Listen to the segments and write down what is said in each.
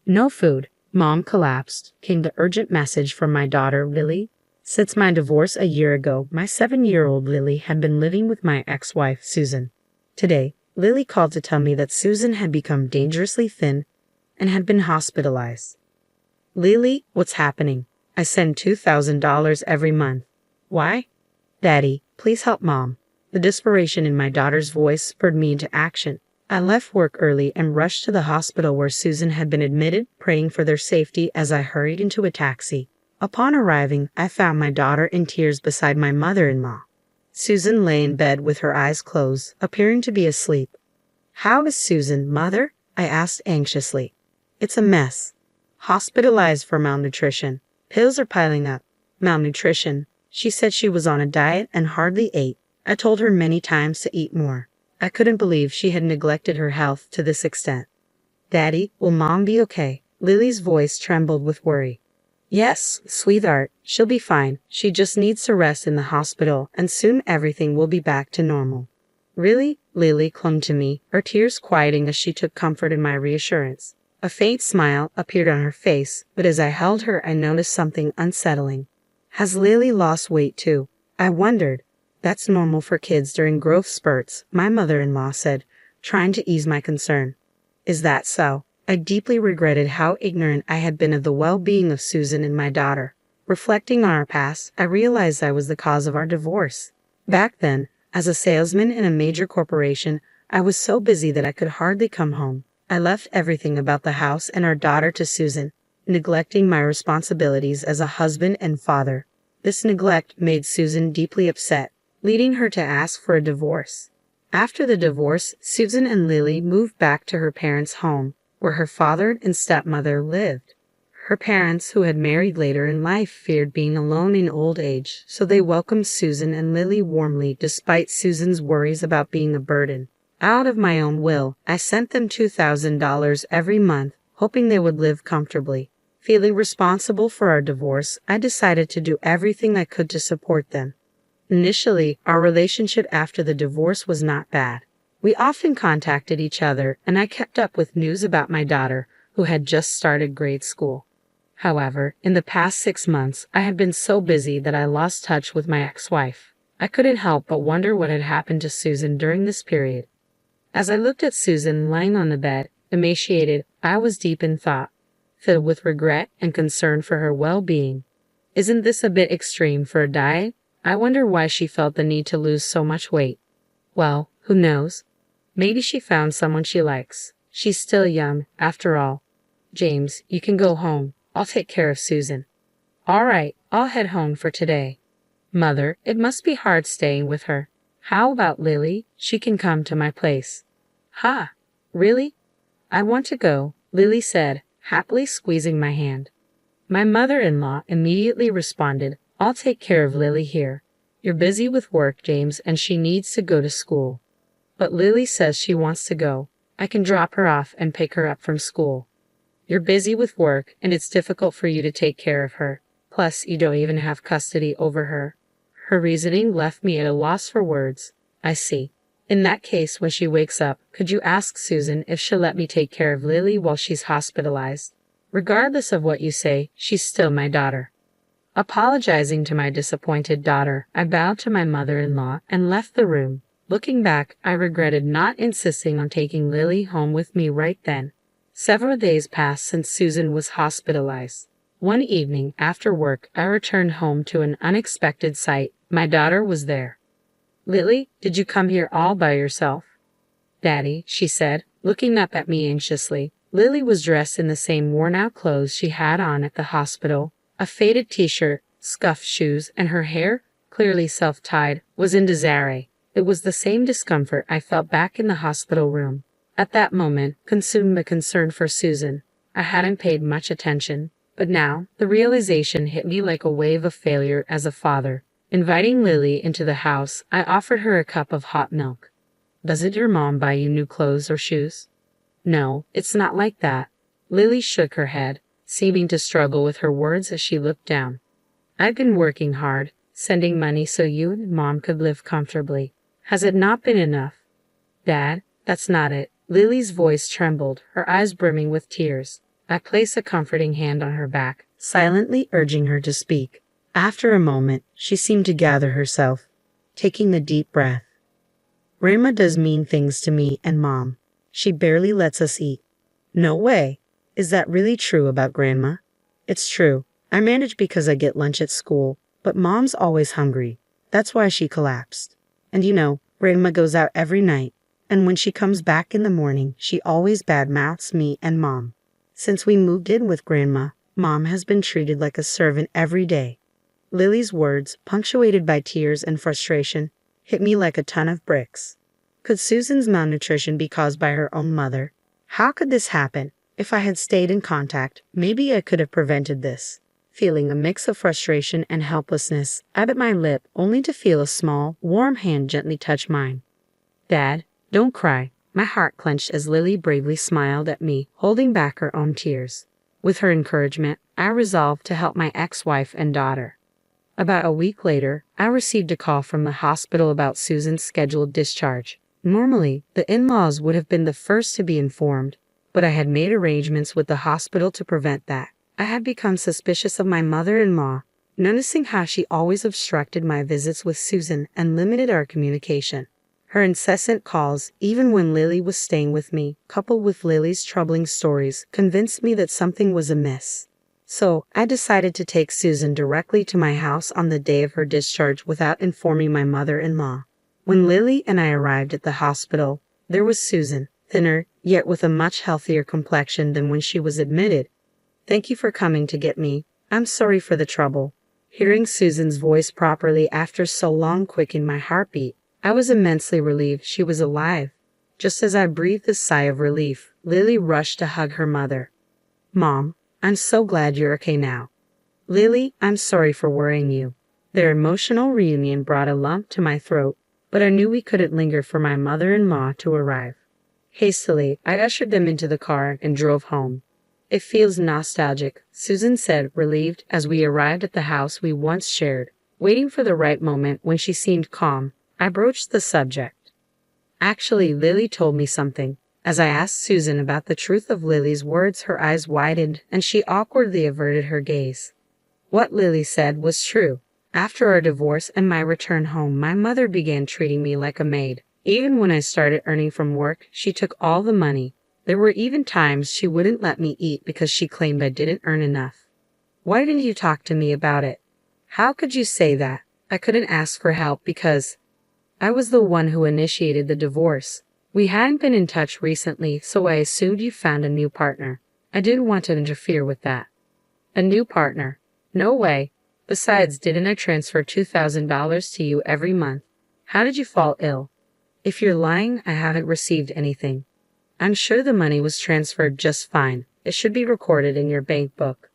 No food. Mom collapsed, came the urgent message from my daughter, Lily. Since my divorce a year ago, my 7-year-old Lily had been living with my ex-wife, Susan. Today, Lily called to tell me that Susan had become dangerously thin and had been hospitalized. Lily, what's happening? I send $2,000 every month. Why? Daddy, please help Mom. The desperation in my daughter's voice spurred me into action. I left work early and rushed to the hospital where Susan had been admitted, praying for their safety as I hurried into a taxi. Upon arriving, I found my daughter in tears beside my mother-in-law. Susan lay in bed with her eyes closed, appearing to be asleep. How is Susan, Mother? I asked anxiously. It's a mess. Hospitalized for malnutrition. Pills are piling up. Malnutrition. She said she was on a diet and hardly ate. I told her many times to eat more. I couldn't believe she had neglected her health to this extent. Daddy, will Mom be okay? Lily's voice trembled with worry. Yes, sweetheart, she'll be fine. She just needs to rest in the hospital, and soon everything will be back to normal. Really? Lily clung to me, her tears quieting as she took comfort in my reassurance. A faint smile appeared on her face, but as I held her, I noticed something unsettling. Has Lily lost weight too? I wondered. That's normal for kids during growth spurts, my mother-in-law said, trying to ease my concern. Is that so? I deeply regretted how ignorant I had been of the well-being of Susan and my daughter. Reflecting on our past, I realized I was the cause of our divorce. Back then, as a salesman in a major corporation, I was so busy that I could hardly come home. I left everything about the house and our daughter to Susan, neglecting my responsibilities as a husband and father. This neglect made Susan deeply upset, leading her to ask for a divorce. After the divorce, Susan and Lily moved back to her parents' home, where her father and stepmother lived. Her parents, who had married later in life, feared being alone in old age, so they welcomed Susan and Lily warmly despite Susan's worries about being a burden. Out of my own will, I sent them $2,000 every month, hoping they would live comfortably. Feeling responsible for our divorce, I decided to do everything I could to support them. Initially, our relationship after the divorce was not bad. We often contacted each other, and I kept up with news about my daughter, who had just started grade school. However, in the past 6 months, I had been so busy that I lost touch with my ex-wife. I couldn't help but wonder what had happened to Susan during this period. As I looked at Susan lying on the bed, emaciated, I was deep in thought, filled with regret and concern for her well-being. Isn't this a bit extreme for a diet? I wonder why she felt the need to lose so much weight. Well, who knows? Maybe she found someone she likes. She's still young, after all. James, you can go home. I'll take care of Susan. All right, I'll head home for today. Mother, it must be hard staying with her. How about Lily? She can come to my place. Ha! Really? I want to go, Lily said, happily squeezing my hand. My mother-in-law immediately responded, I'll take care of Lily here. You're busy with work, James, and she needs to go to school. But Lily says she wants to go. I can drop her off and pick her up from school. You're busy with work, and it's difficult for you to take care of her. Plus, you don't even have custody over her. Her reasoning left me at a loss for words. I see. In that case, when she wakes up, could you ask Susan if she'll let me take care of Lily while she's hospitalized? Regardless of what you say, she's still my daughter. Apologizing to my disappointed daughter, I bowed to my mother-in-law and left the room. Looking back, I regretted not insisting on taking Lily home with me right then. Several days passed since Susan was hospitalized. One evening, after work, I returned home to an unexpected sight. My daughter was there. Lily, did you come here all by yourself? Daddy, she said, looking up at me anxiously. Lily was dressed in the same worn-out clothes she had on at the hospital. A faded t-shirt, scuffed shoes, and her hair, clearly self-tied, was in disarray. It was the same discomfort I felt back in the hospital room. At that moment, consumed by concern for Susan, I hadn't paid much attention. But now, the realization hit me like a wave of failure as a father. Inviting Lily into the house, I offered her a cup of hot milk. Doesn't your mom buy you new clothes or shoes? No, it's not like that. Lily shook her head, seeming to struggle with her words as she looked down. I've been working hard, sending money so you and Mom could live comfortably. Has it not been enough? Dad, that's not it. Lily's voice trembled, her eyes brimming with tears. I place a comforting hand on her back, silently urging her to speak. After a moment, she seemed to gather herself, taking a deep breath. Grandma does mean things to me and Mom. She barely lets us eat. No way. Is that really true about Grandma? It's true. I manage because I get lunch at school, but Mom's always hungry. That's why she collapsed. And Grandma goes out every night, and when she comes back in the morning, she always badmouths me and Mom. Since we moved in with Grandma, Mom has been treated like a servant every day. Lily's words, punctuated by tears and frustration, hit me like a ton of bricks. Could Susan's malnutrition be caused by her own mother? How could this happen? If I had stayed in contact, maybe I could have prevented this. Feeling a mix of frustration and helplessness, I bit my lip only to feel a small, warm hand gently touch mine. Dad, don't cry. My heart clenched as Lily bravely smiled at me, holding back her own tears. With her encouragement, I resolved to help my ex-wife and daughter. About a week later, I received a call from the hospital about Susan's scheduled discharge. Normally, the in-laws would have been the first to be informed, but I had made arrangements with the hospital to prevent that. I had become suspicious of my mother-in-law, noticing how she always obstructed my visits with Susan and limited our communication. Her incessant calls, even when Lily was staying with me, coupled with Lily's troubling stories, convinced me that something was amiss. So, I decided to take Susan directly to my house on the day of her discharge without informing my mother-in-law. When Lily and I arrived at the hospital, there was Susan, thinner, yet with a much healthier complexion than when she was admitted. "Thank you for coming to get me. I'm sorry for the trouble." Hearing Susan's voice properly after so long quickened my heartbeat. I was immensely relieved she was alive. Just as I breathed a sigh of relief, Lily rushed to hug her mother. "Mom, I'm so glad you're okay now." "Lily, I'm sorry for worrying you." Their emotional reunion brought a lump to my throat, but I knew we couldn't linger for my mother-in-law to arrive. Hastily, I ushered them into the car and drove home. "It feels nostalgic," Susan said, relieved, as we arrived at the house we once shared. Waiting for the right moment when she seemed calm, I broached the subject. "Actually, Lily told me something." As I asked Susan about the truth of Lily's words, her eyes widened and she awkwardly averted her gaze. What Lily said was true. After our divorce and my return home, my mother began treating me like a maid. Even when I started earning from work, she took all the money. There were even times she wouldn't let me eat because she claimed I didn't earn enough. "Why didn't you talk to me about it?" "How could you say that?" "I couldn't ask for help because I was the one who initiated the divorce. We hadn't been in touch recently, so I assumed you found a new partner. I didn't want to interfere with that." "A new partner? No way. Besides, didn't I transfer $2,000 to you every month? How did you fall ill?" "If you're lying, I haven't received anything." "I'm sure the money was transferred just fine. It should be recorded in your bank book."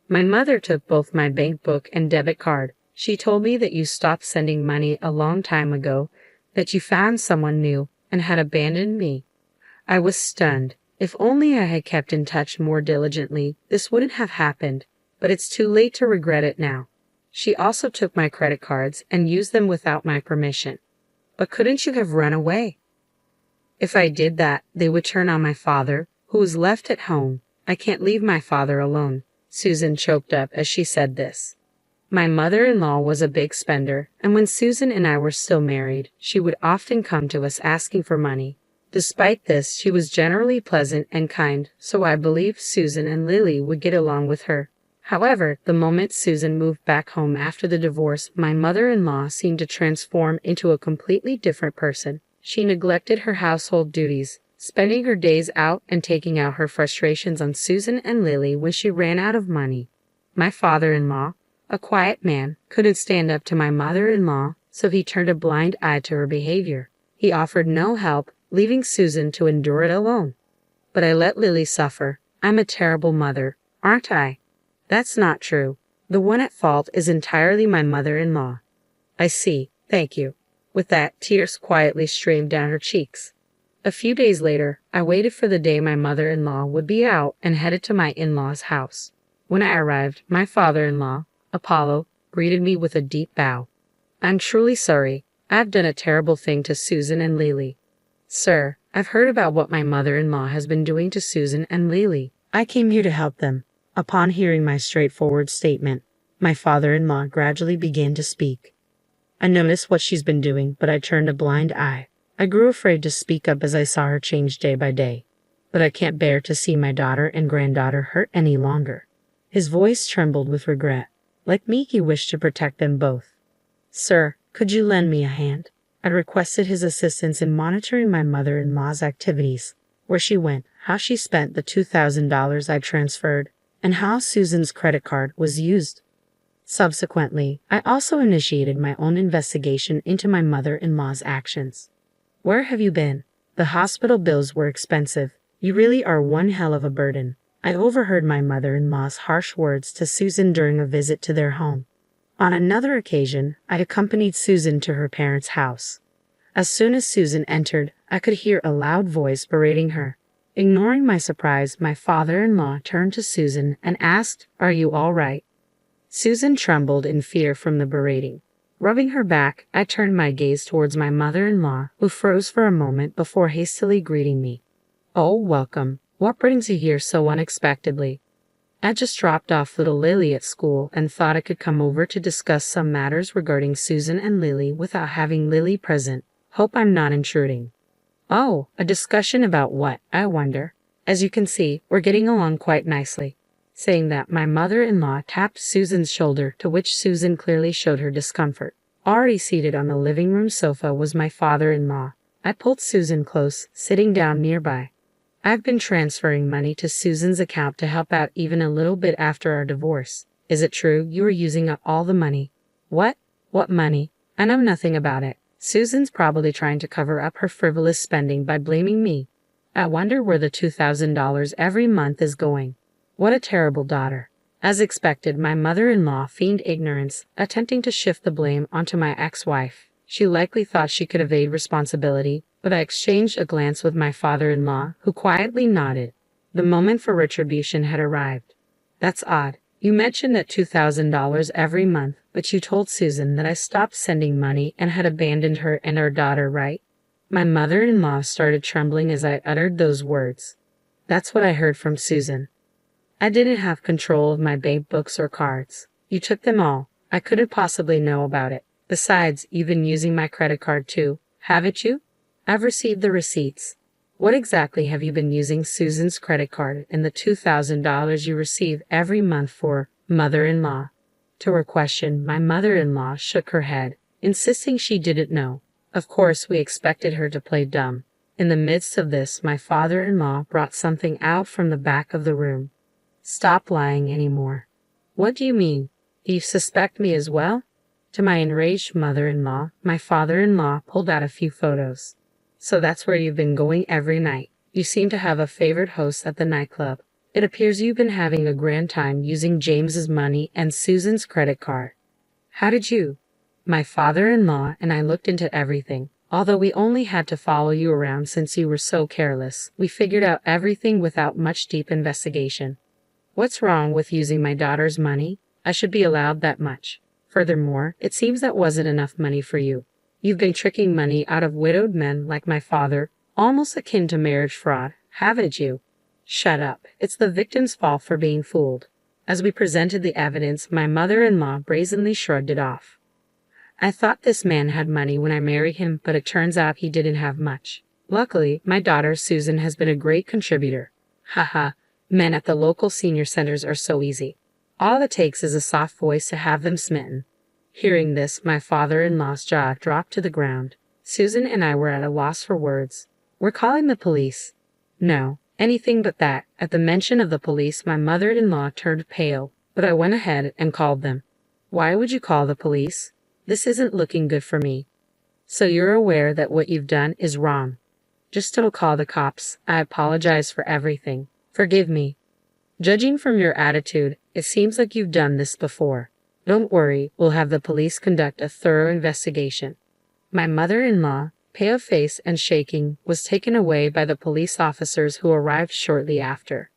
"My mother took both my bank book and debit card. She told me that you stopped sending money a long time ago, that you found someone new, and had abandoned me." I was stunned. If only I had kept in touch more diligently, this wouldn't have happened, but it's too late to regret it now. "She also took my credit cards and used them without my permission." "But couldn't you have run away?" "If I did that, they would turn on my father, who was left at home. I can't leave my father alone." Susan choked up as she said this. My mother-in-law was a big spender, and when Susan and I were still married, she would often come to us asking for money. Despite this, she was generally pleasant and kind, so I believed Susan and Lily would get along with her. However, the moment Susan moved back home after the divorce, my mother-in-law seemed to transform into a completely different person. She neglected her household duties, spending her days out and taking out her frustrations on Susan and Lily when she ran out of money. My father-in-law, a quiet man, couldn't stand up to my mother-in-law, so he turned a blind eye to her behavior. He offered no help, leaving Susan to endure it alone. But I let Lily suffer. I'm a terrible mother, aren't I? That's not true. The one at fault is entirely my mother-in-law. I see, thank you. With that, tears quietly streamed down her cheeks. A few days later, I waited for the day my mother-in-law would be out and headed to my in-law's house. When I arrived, my father-in-law, Apollo, greeted me with a deep bow. "I'm truly sorry. I've done a terrible thing to Susan and Lily." "Sir, I've heard about what my mother-in-law has been doing to Susan and Lily. I came here to help them. Upon hearing my straightforward statement, my father-in-law gradually began to speak. I noticed what she's been doing, but I turned a blind eye. I grew afraid to speak up as I saw her change day by day. But I can't bear to see my daughter and granddaughter hurt any longer. His voice trembled with regret. Like me, he wished to protect them both. Sir, could you lend me a hand? I requested his assistance in monitoring my mother-in-law's activities, where she went, how she spent the $2,000 I transferred, and how Susan's credit card was used. Subsequently, I also initiated my own investigation into my mother-in-law's actions. Where have you been? The hospital bills were expensive. You really are one hell of a burden. I overheard my mother-in-law's harsh words to Susan during a visit to their home. On another occasion, I accompanied Susan to her parents' house. As soon as Susan entered, I could hear a loud voice berating her. Ignoring my surprise, my father-in-law turned to Susan and asked, "Are you all right?" Susan trembled in fear from the berating. Rubbing her back, I turned my gaze towards my mother-in-law, who froze for a moment before hastily greeting me. "Oh, welcome. What brings you here so unexpectedly?" I just dropped off little Lily at school and thought I could come over to discuss some matters regarding Susan and Lily without having Lily present. Hope I'm not intruding. Oh, a discussion about what, I wonder? As you can see, we're getting along quite nicely. Saying that, my mother-in-law tapped Susan's shoulder, to which Susan clearly showed her discomfort. Already seated on the living room sofa was my father-in-law. I pulled Susan close, sitting down nearby. I've been transferring money to Susan's account to help out even a little bit after our divorce. Is it true you were using up all the money? What? What money? I know nothing about it. Susan's probably trying to cover up her frivolous spending by blaming me. I wonder where the $2,000 every month is going. What a terrible daughter. As expected, my mother-in-law feigned ignorance, attempting to shift the blame onto my ex-wife. She likely thought she could evade responsibility, but I exchanged a glance with my father-in-law, who quietly nodded. The moment for retribution had arrived. That's odd. You mentioned that $2,000 every month, but you told Susan that I stopped sending money and had abandoned her and our daughter, right? My mother-in-law started trembling as I uttered those words. That's what I heard from Susan. I didn't have control of my bank books or cards. You took them all. I couldn't possibly know about it. Besides, you've been using my credit card too, haven't you? I've received the receipts. What exactly have you been using Susan's credit card and the $2,000 you receive every month for, mother-in-law? To her question, my mother-in-law shook her head, insisting she didn't know. Of course, we expected her to play dumb. In the midst of this, my father-in-law brought something out from the back of the room. Stop lying anymore. What do you mean? Do you suspect me as well? To my enraged mother-in-law, my father-in-law pulled out a few photos. So that's where you've been going every night. You seem to have a favorite host at the nightclub. It appears you've been having a grand time using James's money and Susan's credit card. How did you? My father-in-law and I looked into everything. Although we only had to follow you around since you were so careless, we figured out everything without much deep investigation. What's wrong with using my daughter's money? I should be allowed that much. Furthermore, it seems that wasn't enough money for you. You've been tricking money out of widowed men like my father, almost akin to marriage fraud, haven't you? Shut up. It's the victim's fault for being fooled. As we presented the evidence, my mother-in-law brazenly shrugged it off. I thought this man had money when I married him, but it turns out he didn't have much. Luckily, my daughter Susan has been a great contributor. Haha. Men at the local senior centers are so easy. All it takes is a soft voice to have them smitten. Hearing this, my father-in-law's jaw dropped to the ground. Susan and I were at a loss for words. We're calling the police. No, anything but that. At the mention of the police, my mother-in-law turned pale, but I went ahead and called them. Why would you call the police? This isn't looking good for me. So you're aware that what you've done is wrong. Just don't call the cops. I apologize for everything. Forgive me. Judging from your attitude, it seems like you've done this before. Don't worry, we'll have the police conduct a thorough investigation. My mother-in-law, pale faced and shaking, was taken away by the police officers who arrived shortly after.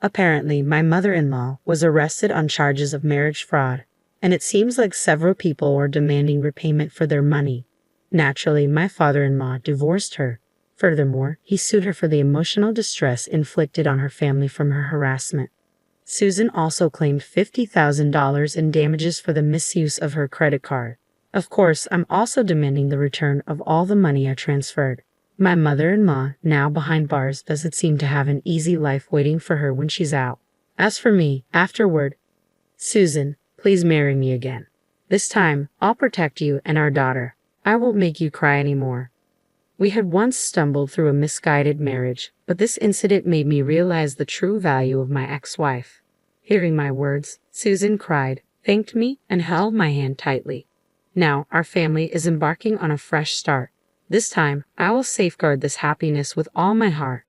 Apparently, my mother-in-law was arrested on charges of marriage fraud, and it seems like several people were demanding repayment for their money. Naturally, my father-in-law divorced her. Furthermore, he sued her for the emotional distress inflicted on her family from her harassment. Susan also claimed $50,000 in damages for the misuse of her credit card. Of course, I'm also demanding the return of all the money I transferred. My mother-in-law, now behind bars, doesn't seem to have an easy life waiting for her when she's out. As for me, afterward, Susan, please marry me again. This time, I'll protect you and our daughter. I won't make you cry anymore. We had once stumbled through a misguided marriage, but this incident made me realize the true value of my ex-wife. Hearing my words, Susan cried, thanked me, and held my hand tightly. Now, our family is embarking on a fresh start. This time, I will safeguard this happiness with all my heart.